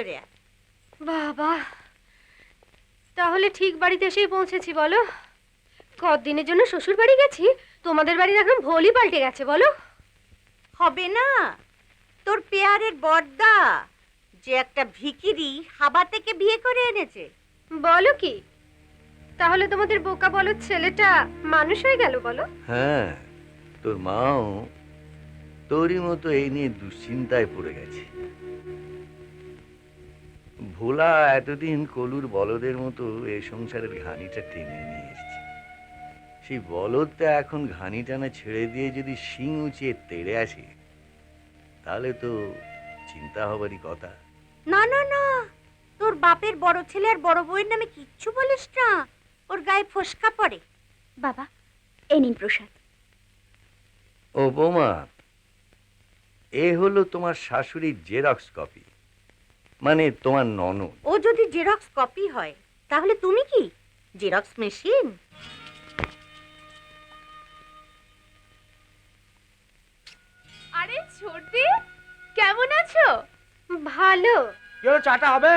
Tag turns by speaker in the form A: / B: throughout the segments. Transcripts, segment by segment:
A: ভেতরে আয়।
B: বাবা, তাহলে ঠিক বাড়িতে এসেই পৌঁছেছি বলো। কদিনের জন্য শ্বশুর বাড়ি গেছি, তোমাদের বাড়ির এখন ভোলই পাল্টে গেছে বলো।
A: হবে না, তোর পেয়ারের বর্দা যে একটা ভিখিরি হাবা থেকে বিয়ে করে এনেছে।
B: বলো কি, তাহলে তোমাদের বোকা বলো ছেলেটা মানুষ হয়ে গেল বলো।
C: হ্যাঁ, তোর মাও তোরই মতো এই নিয়ে দুশ্চিন্তায় পড়ে গেছে। ভোলা এতদিন কলুর বলদের মতো এই সংসারের ঘানিটা টেনে নিয়ে এসছে। সেই বলদটা এখন ঘানি টানা ছেড়ে দিয়ে যদি শিং উঁচিয়ে তেড়ে আসে, তাহলে তো চিন্তা হবারই কথা।
A: না না না, তোর বাপের বড় ছেলে আর বড় বউয়ের নামে কিচ্ছু বলিস না, ওর গায়ে ফোসকা পড়ে।
D: বাবা, এই নিন প্রসাদ।
C: ও বৌমা, এ হলো তোমার শাশুড়ির জেরক্স কপি, মানে তোমার ননদ।
A: ও যদি জেরক্স কপি হয় তাহলে তুমি কি জেরক্স মেশিন?
B: আরে ছোটদি, কেমন আছো? ভালো।
E: চাটা হবে?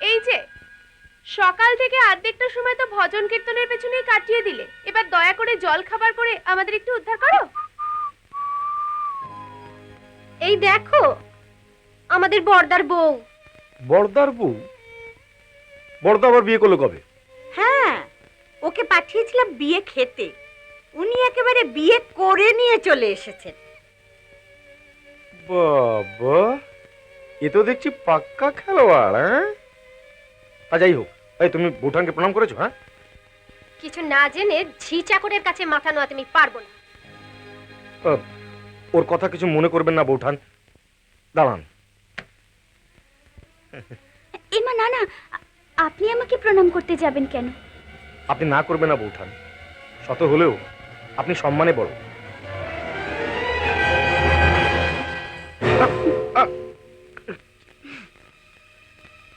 B: এই যে সকাল থেকে অর্ধেকটা সময় তো ভজন কীর্তনের পেছনেই কাটিয়ে দিলে, এবার দয়া করে জল খাবার করে আমাদের একটু উদ্ধার করো। এই দেখো আমাদের বর্দার বউ।
E: বর্দার বউ? বর্দা আবার বিয়ে করলো কবে?
A: হ্যাঁ, ওকে পাঠিয়েছিলাম বিয়ে খেতে, উনি একেবারে বিয়ে করে নিয়ে চলে এসেছেন।
E: বাবা, এ তো দেখছি পাক্কা খেলোয়াড়। হ্যাঁ, যাই হোক, এই তুমি বৌঠানকে প্রণাম করেছো? হ্যাঁ,
B: কিছু না জেনে ঝি চাকরের কাছে মাথা নোয়াতে আমি পারবো না।
E: ওর কথা কিছু মনে করবেন না বৌঠান, দাঁড়ান।
D: এমা না না, আপনি আমাকে প্রণাম করতে যাবেন কেন?
E: আপনি না করবেন না বৌঠান, শত হলেও আপনি সম্মানে বড়।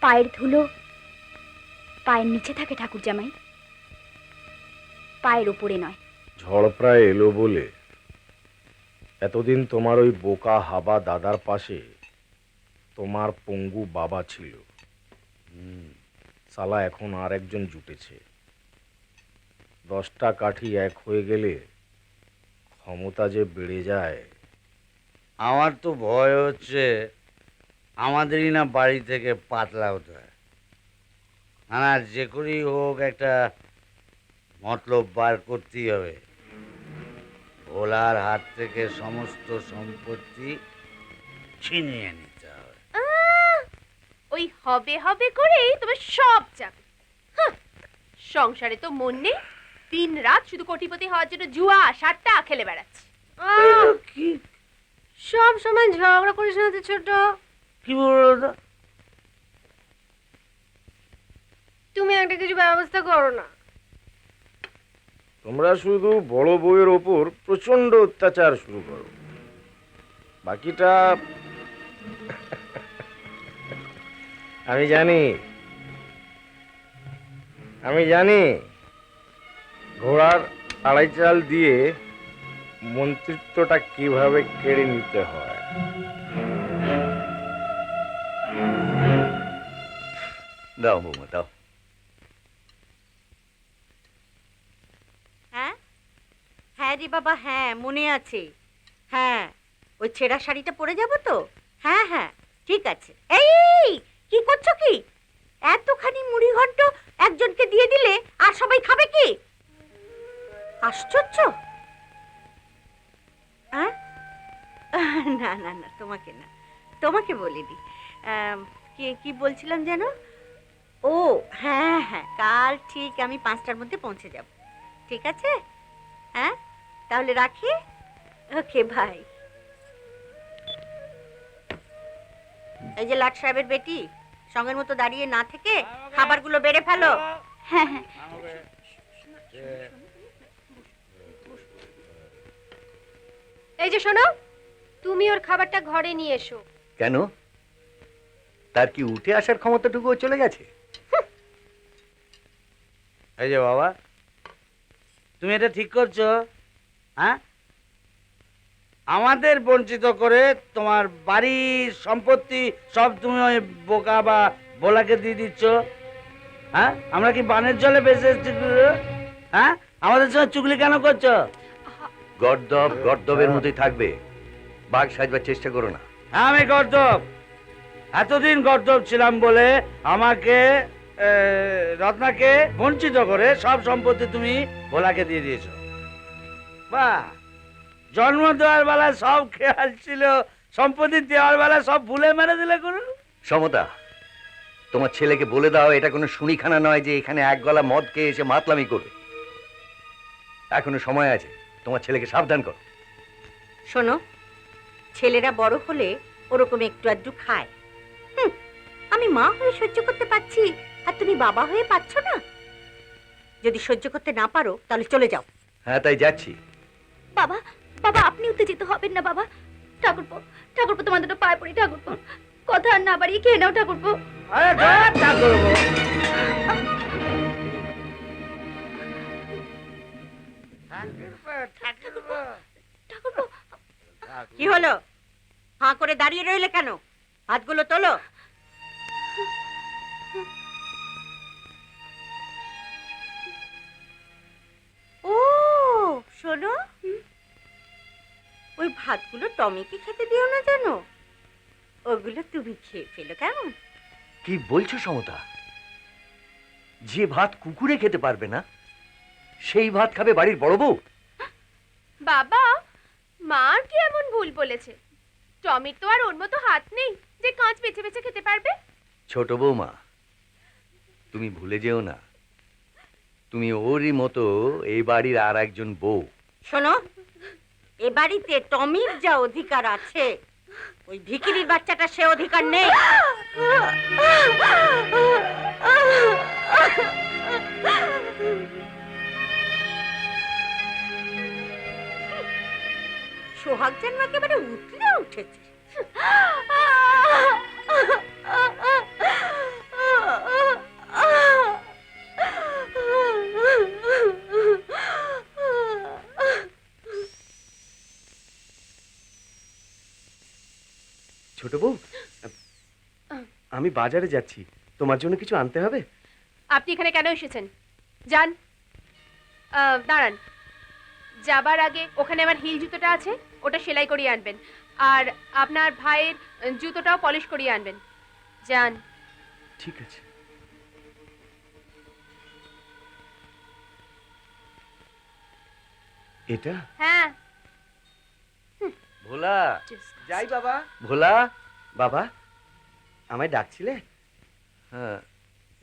D: পায়ের ধুলো পায়ের নিচে থাকে ঠাকুর জামাই, পায়ের উপরে নয়।
E: ঝড় প্রায় এলো বলে এতদিন তোমার ওই বোকা হাবা দাদার পাশে তোমার পঙ্গু বাবা ছিল। সালা এখন আর একজন জুটেছে। 10টা কাঠি এক হয়ে গেলে ক্ষমতা যে বেড়ে যায়।
F: আমার তো ভয় হচ্ছে আমাদেরই না বাড়ি থেকে পাতলা হতে হয়। না, যে করেই হোক একটা মতলব বার করতেই হবে। ভোলার হাত থেকে সমস্ত সম্পত্তি ছিনিয়ে নিতে হবে।
B: ওই হবে হবে করেই তোমার সব যাবে। সংসারে তো মন নেই, দিন রাত শুধু কোটিপতি হওয়ার জন্য জুয়া সাতটা খেলে বেড়াচ্ছি। সব সময় ঝগড়া করিস না তো ছোট।
F: কি বলতো?
B: তুমি একটা কিছু ব্যবস্থা করো না।
E: তোমরা শুধু বড় বউয়ের ওপর প্রচন্ড অত্যাচার শুরু করো, বাকিটা আমি জানি। ঘোড়ার আড়াই চাল দিয়ে মন্ত্রিত্বটা কিভাবে কেড়ে নিতে হয়।
C: দাও বৌমা, দাও।
A: হ্যাঁ হ্যাঁ রে বাবা, হ্যাঁ মনে আছে। হ্যাঁ, ওই ছেঁড়া শাড়িটা পরে যাব তো। হ্যাঁ হ্যাঁ ঠিক আছে। এই কি করছো কি? এতখানি মুড়ি ঘন্ট একজনকে দিয়ে দিলে আর সবাই খাবে কি? আশ্চর্য। হ্যাঁ, না না না, তোমাকে না, তোমাকে বলিনি। কি কি বলছিলাম যেন? ও হ্যাঁ হ্যাঁ, কাল ঠিক আমি 5টার মধ্যে পৌঁছে যাব। ঠিক আছে, হ্যাঁ তাহলে রাখি। ওকে ভাই। এই যে লাট সাহেবের বেটি, সঙ্গের মতো দাঁড়িয়ে না থেকে খাবারগুলো বেড়ে ফেলো।
D: হ্যাঁ হ্যাঁ,
B: এই যে শোনো, তুমি ওর খাবারটা ঘরে নিয়ে এসো।
C: কেন? তার কি উঠে আসার ক্ষমতাটুকুও চলে গেছে?
F: এই যে বাবা, তুমি এটা ঠিক করছো? হ্যাঁ, আমাদের বঞ্চিত করে তোমার বাড়ি সম্পত্তি সব তুমি ওই বোকা বা ভোলাকে দিয়ে দিচ্ছ। হ্যাঁ, আমরা কি বানের জলে বেঁচে এসেছি? হ্যাঁ, আমাদের সঙ্গে চুগলি কেন করছো?
C: গর্দব গর্দবের মতোই থাকবে, বাঘ সাজবার চেষ্টা করো না।
F: হ্যাঁ, আমি গর্দব। এতদিন গর্দব ছিলাম বলে আমাকে রত্নাকে বঞ্চিত করে সব সম্পত্তি তুমি ভোলাকে দিয়ে দিয়েছো। বাহ, জন্ম দেওয়ার বেলা সব খেয়াল ছিল, সম্পত্তি দেওয়ার বেলা সব ভুলে মেরে দিলে কোনো।
C: সমতা, তোমার ছেলেকে বলে দাও এটা কোনো শুনিখানা নয় যে এখানে এক গলা মদ খেয়ে এসে মাতলামি করবে। এখনো সময় আছে, তোমার ছেলেকে সাবধান করো।
A: শোনো, ছেলেরা বড় হলে ওরকম একটু আধটু খায়। আমি মা হয়ে সহ্য করতে পারছি, আর তুমি বাবা হয়ে পারছো না। যদি সহ্য করতে না পারো তাহলে চলে যাও।
C: হ্যাঁ, তাই যাচ্ছি।
D: বাবা, বাবা আপনি উত্তেজিত হবেন না বাবা। ঠাকুরপো, ঠাকুরপো তোমার দুটো পায়ে পড়ি ঠাকুরপো। কথা আর না বাড়িয়ে খেয়ে নাও ঠাকুরপো।
F: আরে ধর, তা করবো।
D: ঠাকুরপো,
A: কি হলো? হাঁ করে দাঁড়িয়ে রইলে কেন? হাতগুলো তোলো। ও শোনো, ওই ভাতগুলো টমিকে খেতে দিও না জানো, ওগুলো তুমি খেয়ে ফেলো কেমন?
C: কি বলছো সমতা? যে ভাত কুকুরে খেতে পারবে না সেই ভাত খাবে বাড়ির বড় বউ?
B: বাবা, মা আর কি এমন ভুল বলেছে? টমির তো আর ওর মতো হাত নেই যে কাঁচ বেছে বেছে খেতে পারবে।
C: ছোট বৌমা, তুমি ভুলে যেও না তুমি ওরই মতো এই বাড়ির আর একজন বউ।
A: শোনো, এ বাড়িতে টমির যা অধিকার আছে ওই ভিখিরির বাচ্চাটা সে অধিকার নেই। সোহাগ যেন একেবারে উঠলে উঠেছে।
G: ছোট বউ, আমি বাজারে যাচ্ছি, তোমার জন্য কিছু আনতে হবে।
B: আপনি এখানে কেন এসেছেন? যান। দাঁড়ান, যাবার আগে ওখানে আমার হিল জুতোটা আছে, ওটা সেলাই করিয়ে আনবেন। আর আপনার ভাইয়ের জুতোটাও পলিশ করিয়ে আনবেন। যান।
G: ঠিক আছে। এটা
B: হ্যাঁ।
C: ভোলা,
G: যাই বাবা।
C: ভোলা।
G: বাবা, আমায় ডাকছিলে?
C: হ্যাঁ,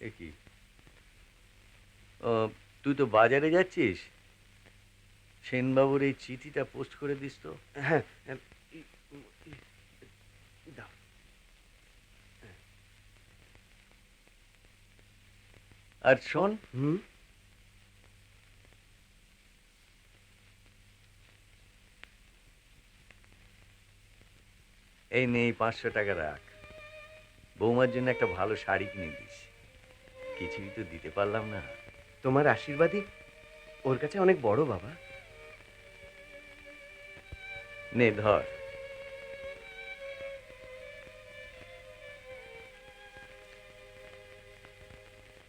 C: এ কি? তুই তো বাজারে যাচ্ছিস, সেনবাবুর এই চিঠিটা পোস্ট করে দিস তো।
G: হ্যাঁ, দাও।
C: আর শোন,
G: হুম,
C: এই নেই 500 টাকা রাখ, বৌমার জন্য একটা ভালো শাড়ি কিনে দিস। কিছুই তো দিতে পারলাম না।
G: তোমার আশীর্বাদই ওর কাছে অনেক বড় বাবা।
C: নে ধর।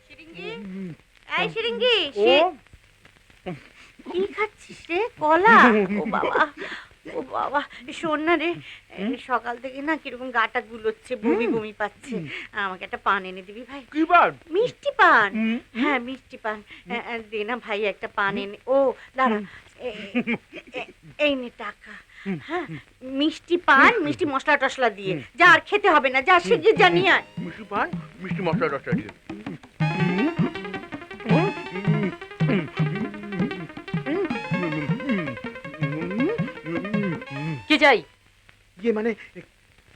A: শিরিঙ্গি, এই শিরিঙ্গি, কি খাচ্ছিস রে? কলা? ও বাবা, ও বাবা, শোন না রে, সকাল থেকে না কিরকম গাটা গুলোচ্ছে, বমি বমি পাচ্ছে। আমাকে একটা পান এনে দিবি ভাই?
E: কি বার?
A: মিষ্টি পান। হ্যাঁ, মিষ্টি পান। দে না ভাই একটা পান এনে। ও দাঁড়া, এই নে টাকা। হ্যাঁ, মিষ্টি পান, মিষ্টি মশলা টশলা দিয়ে। যা, আর খেতে হবে না, যা শিগগির যা নিয়ে আয়।
E: মিষ্টি পান, মিষ্টি মশলা রসটা দিয়ে।
A: কি চাই?
G: ইয়ে মানে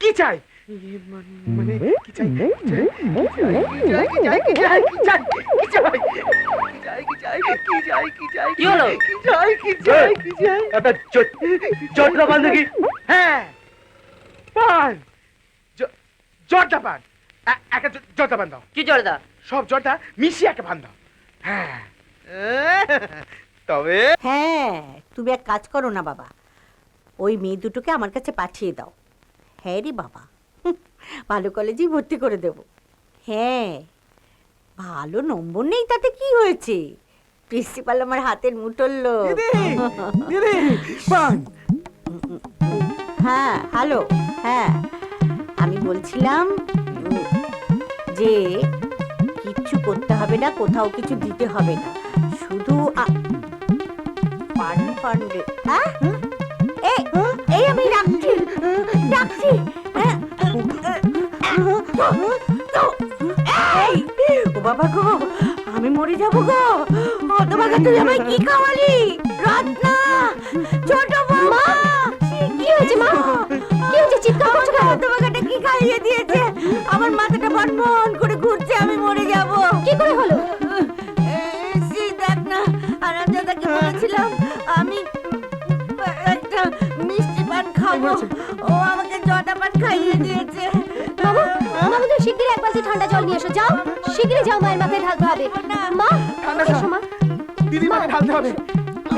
G: কি চাই? ইয়ে মানে কি চাই?
A: কি হলো?
G: জটলা পান দেখি। হ্যাঁ, পান, জটলা পান। একটা জটলা পান দাও।
A: কি জলদা?
G: সব জটলা মিশিয়ে একটা পান দাও। হ্যাঁ, তবে
A: হ্যাঁ, তুমি এক কাজ করো না বাবা, ওই মেয়ে দুটোকে আমার কাছে পাঠিয়ে দাও। হ্যাঁ রে বাবা, ভালো কলেজেই ভর্তি করে দেব। হ্যাঁ, ভালো নম্বর নেই তাতে কি হয়েছে, প্রিন্সিপাল আমার হাতের মুঠোর লোক। হ্যাঁ হ্যালো, হ্যাঁ আমি বলছিলাম যে কিচ্ছু করতে হবে না, কোথাও কিছু দিতে হবে না, শুধু এই আমি ডাকছি ডাকছি। ও বাবা গো, আমি মরে যাবো গো। হতভাগা, তুই আমায় কি খাওয়ালি? রত্না, ছোট বৌমা,
D: কি হয়েছে মা? কি হয়েছে? চিৎকার করছো কেন?
A: হতভাগাটা কি খাইয়ে দিয়েছে? আমার মাথাটা বনবন করে ঘুরছে, আমি মরে যাবো।
D: কি করে হলো?
A: দেখ না, আরামজাদাকে বলেছিলাম আমি একটা মিষ্টি পান খাবো, ও আমাকে জটা পান খাইয়ে দিয়েছে।
D: বাবা, বাবা তুমি শিগগিরই এক বালতি ঠান্ডা জল নিয়ে এসো, যাও শিগগিরই যাও, মায়ের মাথায় ঢালতে হবে। মা,
G: ঠান্ডা
D: এসো মা।
G: দিদির মাথায় ঢালতে হবে,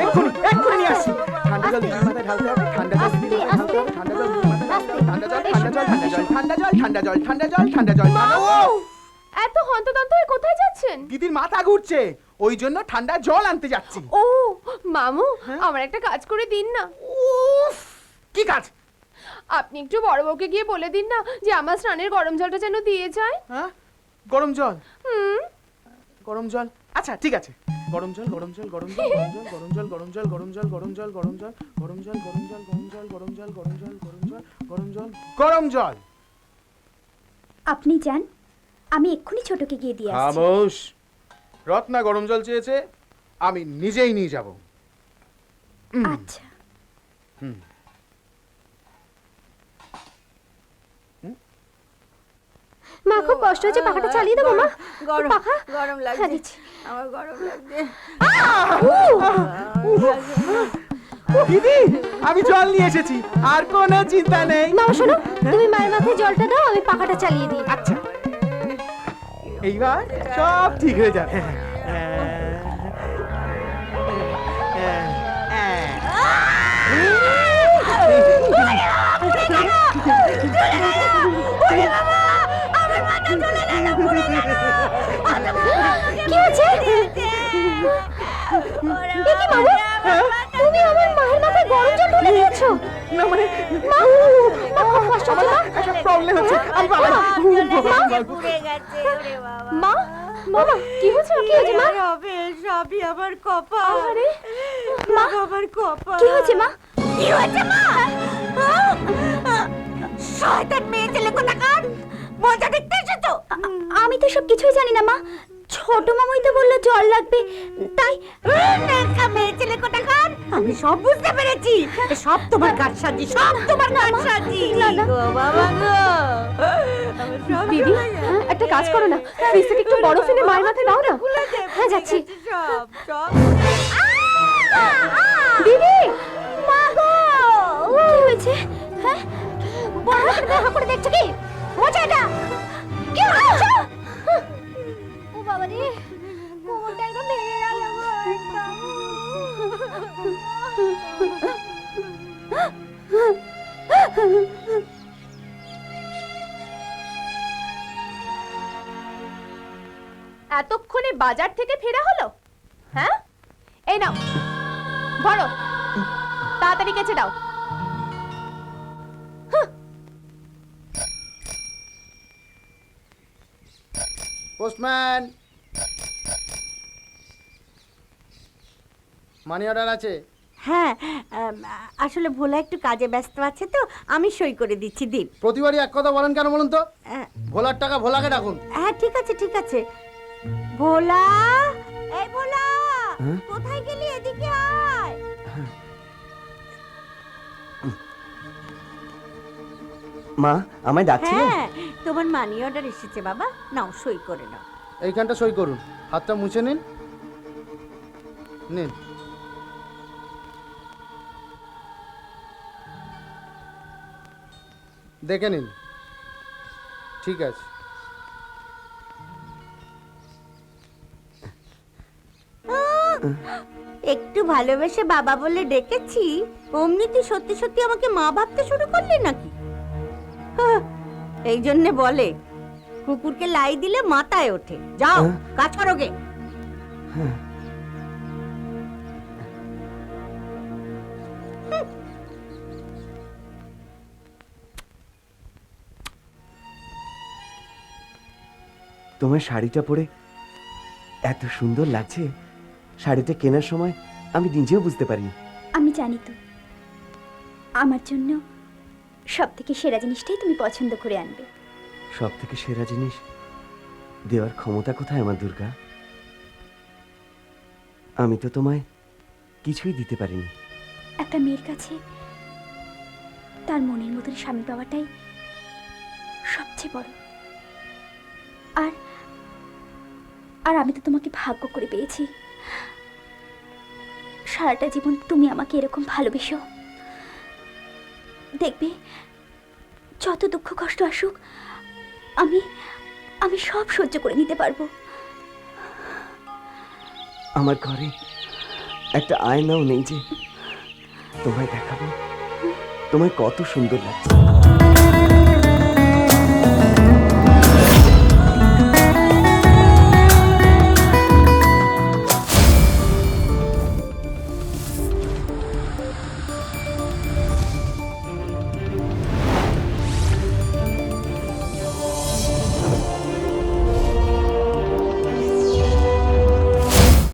G: এক্ষুনি এক্ষুনি নিয়ে আসছি। ঠান্ডা জল দিদির মাথায় ঢালতে হবে, ঠান্ডা জল দিদির মাথায় ঢালতে হবে, ঠান্ডা জল দিদির মাথায় ঢালতে হবে, ঠান্ডা জল, ঠান্ডা জল, ঠান্ডা জল, ঠান্ডা জল, ঠান্ডা জল, ঠান্ডা জল, ঠান্ডা জল, ঠান্ডা জল।
B: এত হন্তদন্ত হয়ে কোথায় যাচ্ছেন?
G: দিদির মাথা ঘুরছে, ওই জন্য ঠান্ডা জল আনতে যাচ্ছি।
B: ও মামু, আমার একটা কাজ করে দিন না।
G: উফ, কি কাজ?
B: আপনি একটু বড় বউকে গিয়ে বলে দিন না যে আমার স্নানের গরম জলটা যেন দিয়ে যায়।
G: হ্যাঁ, গরম জল,
B: হুম।
G: গরম জল, আচ্ছা ঠিক আছে। গরম জল, গরম জল, গরম জল, গরম জল, গরম জল, গরম জল, গরম জল, গরম জল, গরম জল, গরম জল, গরম জল, গরম জল, গরম জল, গরম জল, গরম জল, গরম জল।
D: আপনি যান, আমি এক্ষুনি ছোটকে গিয়ে দিয়ে আসছি।
G: খামোশ। রত্না গরম জল চেয়েছে, আমি নিজেই নিয়ে যাব।
D: আচ্ছা। মা খুব কষ্ট হচ্ছে, পাখাটা চালিয়ে দেবো মা?
A: গরম,
D: পাখা?
A: গরম
D: হ্যাঁ,
A: লাগছে,
D: দিচ্ছি।
A: আমার গরম লাগছে।
G: দিদি, আমি জল নিয়ে এসেছি, আর কোনো চিন্তা নেই।
D: মা শোনো, তুমি মায়ের মাথায় জলটা দাও, আমি পাখাটা চালিয়ে দিই।
G: আচ্ছা, এইবার সব ঠিক হয়ে যাবে।
D: কি হয়েছে? এ কি মামু? তুমি আমার মায়ের মাথায় গরম জল ঢেলে দিয়েছো?
G: না মানে,
D: মা, মা খুব কষ্ট হচ্ছে মা?
G: একটা প্রবলেম হচ্ছে, আমি বাবা।
A: পুড়ে গেছে, ওরে বাবা।
D: মা, মামা কি হয়েছে? কি হয়েছে মা?
A: কি হবে, সবই আমার কপাল।
D: আরে,
A: মা, আমার কপাল।
D: কি হয়েছে মা?
A: কি হয়েছে মা? শয়তান মেয়ে ছেলে কোথাকার, মজা দেখতে এসেছো?
D: আমি তো সব কিছুই জানি না মা, ছোট মামুই তো বললো জল লাগবে, তাই।
A: নেকা মেয়ে ছেলে কোথাকার, আমি সব বুঝতে পেরেছি, সব তোমার কারসাজি, সব তোমার কারসাজি।
D: না, না।
A: গো বাবা গো, আমার সব
B: দিদি,
A: চলে যাচ্ছে।
B: একটা কাজ করো না, ফ্রিজ থেকে একটু বরফ এনে মায়ের মাথায় দাও না।
D: হ্যাঁ, যাচ্ছি।
A: সব সব
D: দিদি, মা গো, কি হয়েছে? হ্যাঁ, বড় করে দেখা করে দেখছো কি? মোচা এটা কি হয়েছে? ও বাবা রে, কোমরটা একদম ভেঙে গেল গো একদম।
B: এতক্ষণে বাজার থেকে ফেরা হলো? হ্যাঁ, এই নাও ধরো, তাড়াতাড়ি কেচে দাও।
H: পোস্টম্যান, মানি অর্ডার আছে?
A: হ্যাঁ, আসলে ভোলা একটু কাজে ব্যস্ত আছে তো, আমি সই করে দিচ্ছি, দিন।
H: প্রতিবারই এক কথা বলেন কেন বলুন তো?
A: আহ,
H: ভোলার টাকা ভোলাকে ডাকুন।
A: হ্যাঁ ঠিক আছে ঠিক আছে। ভোলা, এই ভোলা, কোথায় গেলি? এদিকে আয়।
G: মা, আমায় ডাকছিলে?
A: হ্যাঁ, তোমার মানি অর্ডার এসেছে বাবা, নাও সই করে নাও।
H: এইখানটা সই করুন, হাতটা মুছে নিন। নিন। দেখে নিন, ঠিক আছে।
A: একটু ভালোবেসে বাবা বলে ডেকেছি, অমনি তুই সত্যি সত্যি আমাকে মা ভাবতে শুরু করলি নাকি? হাহ, এই জন্যে বলে কুকুরকে লাই দিলে মাথায় ওঠে। যাও কাজ করো গে।
I: তোমার শাড়িটা পরে এত সুন্দর লাগছে, শাড়িটা কেনার সময় আমি নিজেও বুঝতে পারিনি।
D: আমি জানি তো, আমার জন্য সব থেকে সেরা জিনিসটাই তুমি পছন্দ করে আনবে।
I: সব থেকে সেরা জিনিস দেওয়ার ক্ষমতা কোথায় আমার দুর্গা? আমি তো তোমায় কিছুই দিতে পারিনি।
D: একটা মেয়ের কাছে তার মনের মতন স্বামী পাওয়াটাই সবচেয়ে বড়। আর আর আমি তো তোমাকে ভাগ্য করে পেয়েছি। সারাটা জীবন তুমি আমাকে এরকম ভালোবেসো। দেখবে যত দুঃখ কষ্ট আসুক আমি আমি সব সহ্য করে নিতে পারবো।
I: আমার ঘরে একটা আয়নাও নেই যে তোমায় দেখাবো তোমায় কত সুন্দর লাগছে।